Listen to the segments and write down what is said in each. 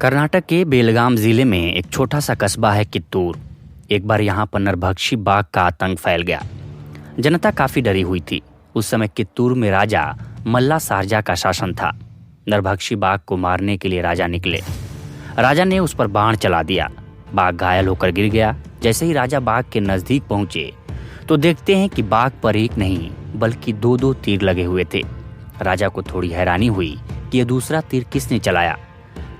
कर्नाटक के बेलगाम जिले में एक छोटा सा कस्बा है कित्तूर। एक बार यहाँ पर नरभक्षी बाघ का आतंक फैल गया। जनता काफी डरी हुई थी। उस समय कित्तूर में राजा मल्ला सारजा का शासन था। नरभक्षी बाघ को मारने के लिए राजा निकले। राजा ने उस पर बाण चला दिया। बाघ घायल होकर गिर गया। जैसे ही राजा बाघ के नजदीक पहुंचे तो देखते हैं कि बाघ पर एक नहीं बल्कि दो दो तीर लगे हुए थे। राजा को थोड़ी हैरानी हुई कि यह दूसरा तीर किसने चलाया।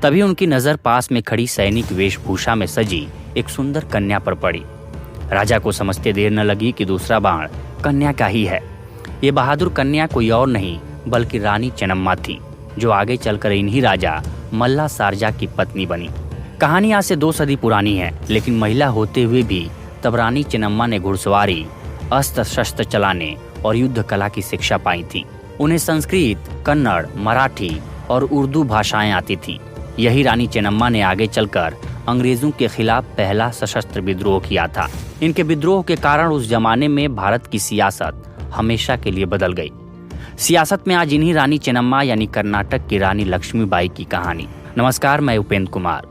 तभी उनकी नजर पास में खड़ी सैनिक वेशभूषा में सजी एक सुंदर कन्या पर पड़ी। राजा को समझते देर न लगी कि दूसरा बाण कन्या का ही है। ये बहादुर कन्या कोई और नहीं बल्कि रानी चेन्नम्मा थी, जो आगे चलकर इन्हीं राजा मल्ला सारजा की पत्नी बनी। कहानी आज से 2 सदी पुरानी है, लेकिन महिला होते हुए भी तब रानी चेन्नम्मा ने घुड़सवारी, अस्त्र शस्त्र चलाने और युद्ध कला की शिक्षा पाई थी। उन्हें संस्कृत, कन्नड़, मराठी और उर्दू भाषाएं आती थी। यही रानी चेन्नम्मा ने आगे चलकर अंग्रेजों के खिलाफ पहला सशस्त्र विद्रोह किया था। इनके विद्रोह के कारण उस जमाने में भारत की सियासत हमेशा के लिए बदल गई। सियासत में आज इन्हीं रानी चेन्नम्मा यानी कर्नाटक की रानी लक्ष्मीबाई की कहानी। नमस्कार, मैं उपेंद्र कुमार।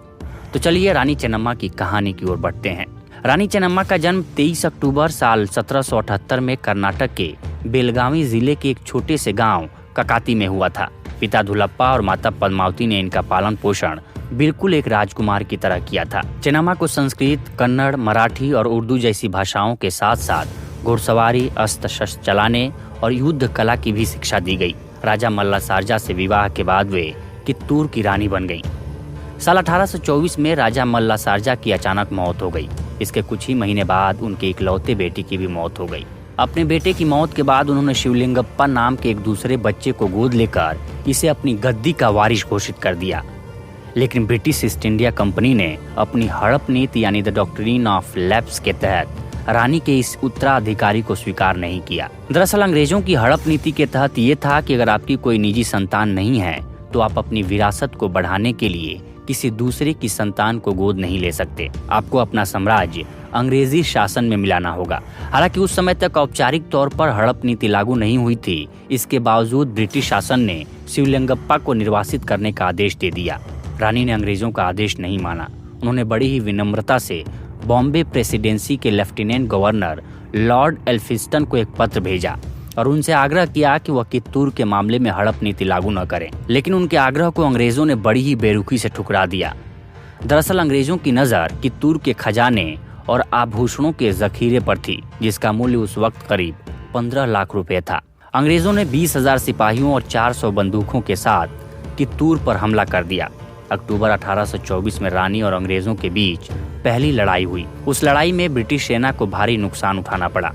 तो चलिए रानी चेन्नम्मा की कहानी की ओर बढ़ते हैं। रानी चेन्नम्मा का जन्म 23 अक्टूबर साल 1778 में कर्नाटक के बेलगावी जिले के एक छोटे से गांव ककाती में हुआ था। पिता धुलप्पा और माता पद्मावती ने इनका पालन पोषण बिल्कुल एक राजकुमार की तरह किया था। चेन्नम्मा को संस्कृत, कन्नड़, मराठी और उर्दू जैसी भाषाओं के साथ साथ घुड़सवारी, अस्त्र शस्त्र चलाने और युद्ध कला की भी शिक्षा दी गई। राजा मल्ला सारजा से विवाह के बाद वे कित्तूर की रानी बन गईं। साल 1824 में राजा मल्ला सारजा की अचानक मौत हो गई। इसके कुछ ही महीने बाद उनके इकलौते बेटे की भी मौत हो गई। अपने बेटे की मौत के बाद उन्होंने शिवलिंगप्पा नाम के एक दूसरे बच्चे को गोद लेकर इसे अपनी गद्दी का वारिस घोषित कर दिया। लेकिन ब्रिटिश ईस्ट इंडिया कंपनी ने अपनी हड़प नीति यानी द डॉक्ट्रिन ऑफ लैप्स के तहत रानी के इस उत्तराधिकारी को स्वीकार नहीं किया। दरअसल अंग्रेजों की हड़प नीति के तहत ये था कि अगर आपकी कोई निजी संतान नहीं है तो आप अपनी विरासत को बढ़ाने के लिए किसी दूसरे की संतान को गोद नहीं ले सकते। आपको अपना साम्राज्य अंग्रेजी शासन में मिलाना होगा। हालांकि उस समय तक औपचारिक तौर पर हड़प नीति लागू नहीं हुई थी। इसके बावजूद ब्रिटिश शासन ने शिवलिंगप्पा को निर्वासित करने का आदेश दे दिया। रानी ने अंग्रेजों का आदेश नहीं माना। उन्होंने बड़ी ही विनम्रता से बॉम्बे प्रेसिडेंसी के लेफ्टिनेंट गवर्नर लॉर्ड एल्फिंस्टन को एक पत्र भेजा और उनसे आग्रह किया कि वह कित्तूर के मामले में हड़प नीति लागू न करें। लेकिन उनके आग्रह को अंग्रेजों ने बड़ी ही बेरुखी से ठुकरा दिया। दरअसल अंग्रेजों की नजर कित्तूर के खजाने और आभूषणों के जखीरे पर थी, जिसका मूल्य उस वक्त करीब 15 लाख रुपए था। अंग्रेजों ने 20,000 सिपाहियों और 400 बंदूकों के साथ कित्तूर पर हमला कर दिया। अक्टूबर 1824 में रानी और अंग्रेजों के बीच पहली लड़ाई हुई। उस लड़ाई में ब्रिटिश सेना को भारी नुकसान उठाना पड़ा।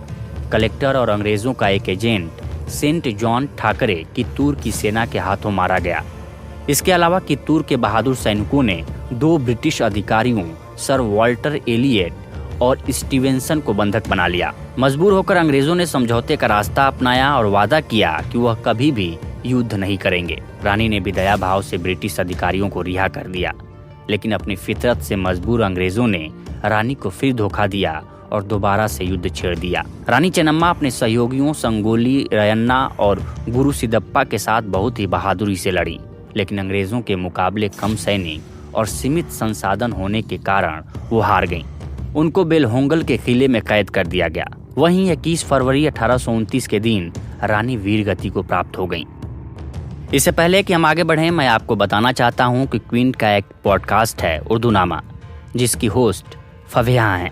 कलेक्टर और अंग्रेजों का एक agent saint John Thackeray Kittur की सेना के हाथों मारा गया। इसके अलावा कित्तूर के बहादुर सैनिकों ने 2 ब्रिटिश अधिकारियों सर वॉल्टर एलियट और स्टीवेंसन को बंधक बना लिया। मजबूर होकर अंग्रेजों ने समझौते का रास्ता अपनाया और वादा किया कि वह कभी भी युद्ध नहीं करेंगे। रानी ने भी दया भाव से ब्रिटिश अधिकारियों को रिहा कर दिया। लेकिन अपनी फितरत से मजबूर अंग्रेजों ने रानी को फिर धोखा दिया और दोबारा से युद्ध छेड़ दिया। रानी चेन्नम्मा अपने सहयोगियों संगोली रयन्ना और गुरु सिद्दप्पा के साथ बहुत ही बहादुरी से लड़ी। लेकिन अंग्रेजों के मुकाबले कम सैनिक और सीमित संसाधन होने के कारण वो हार गईं। उनको बेलहोंगल के किले में कैद कर दिया गया। वहीं 21 फरवरी 1829 के दिन रानी वीरगति को प्राप्त हो गईं। इससे पहले कि हम आगे बढ़ें, मैं आपको बताना चाहता हूं कि क्वीन का एक पॉडकास्ट है उर्दूनामा, जिसकी होस्ट फबेहा हैं।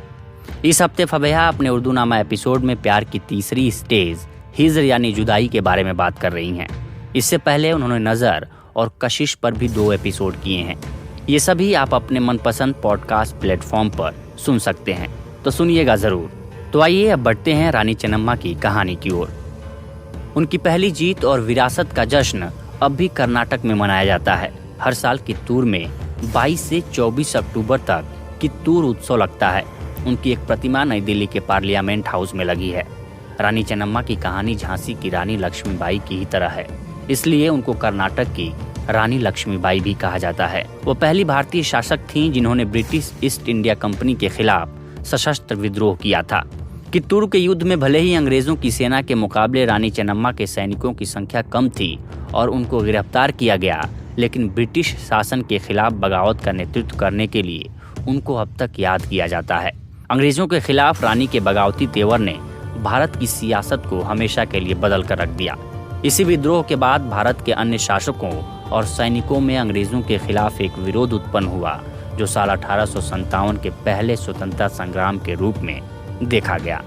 इस हफ्ते फबेहा अपने उर्दूनामा एपिसोड में प्यार की तीसरी स्टेज हिज्र यानी जुदाई के बारे में बात कर रही हैं। इससे पहले उन्होंने नजर और कशिश पर भी 2 एपिसोड किए हैं। ये सभी आप अपने मनपसंद पॉडकास्ट प्लेटफॉर्म पर सुन सकते हैं, तो सुनिएगा जरूर। तो आइए अब बढ़ते हैं रानी चेन्नम्मा की कहानी की ओर। उनकी पहली जीत और विरासत का जश्न अब भी कर्नाटक में मनाया जाता है। हर साल कित्तूर में 22 से 24 अक्टूबर तक कित्तूर उत्सव लगता है। उनकी एक प्रतिमा नई दिल्ली के पार्लियामेंट हाउस में लगी है। रानी चेन्नम्मा की कहानी झांसी की रानी लक्ष्मीबाई की ही तरह है, इसलिए उनको कर्नाटक की रानी लक्ष्मीबाई भी कहा जाता है। वो पहली भारतीय शासक थीं जिन्होंने ब्रिटिश ईस्ट इंडिया कंपनी के खिलाफ सशस्त्र विद्रोह किया था। कित्तूर के युद्ध में भले ही अंग्रेजों की सेना के मुकाबले रानी चेन्नम्मा के सैनिकों की संख्या कम थी और उनको गिरफ्तार किया गया, लेकिन ब्रिटिश शासन के खिलाफ बगावत का नेतृत्व करने के लिए उनको अब तक याद किया जाता है। अंग्रेजों के खिलाफ रानी के बगावती तेवर ने भारत की सियासत को हमेशा के लिए बदल कर रख दिया। इसी विद्रोह के बाद भारत के अन्य शासकों और सैनिकों में अंग्रेजों के खिलाफ एक विरोध उत्पन्न हुआ, जो साल 1857 के पहले स्वतंत्रता संग्राम के रूप में देखा गया।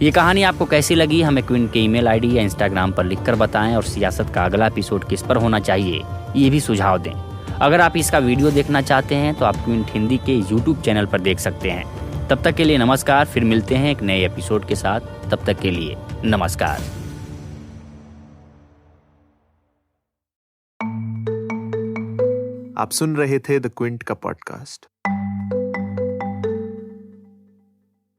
ये कहानी आपको कैसी लगी हमें क्विंट के ईमेल आईडी या इंस्टाग्राम पर लिखकर बताएं, और सियासत का अगला एपिसोड किस पर होना चाहिए ये भी सुझाव दें। अगर आप इसका वीडियो देखना चाहते हैं तो आप क्विंट हिंदी के यूट्यूब चैनल पर देख सकते हैं। तब तक के लिए नमस्कार, फिर मिलते हैं एक नए एपिसोड के साथ। तब तक के लिए नमस्कार। आप सुन रहे थे द क्विंट का पॉडकास्ट।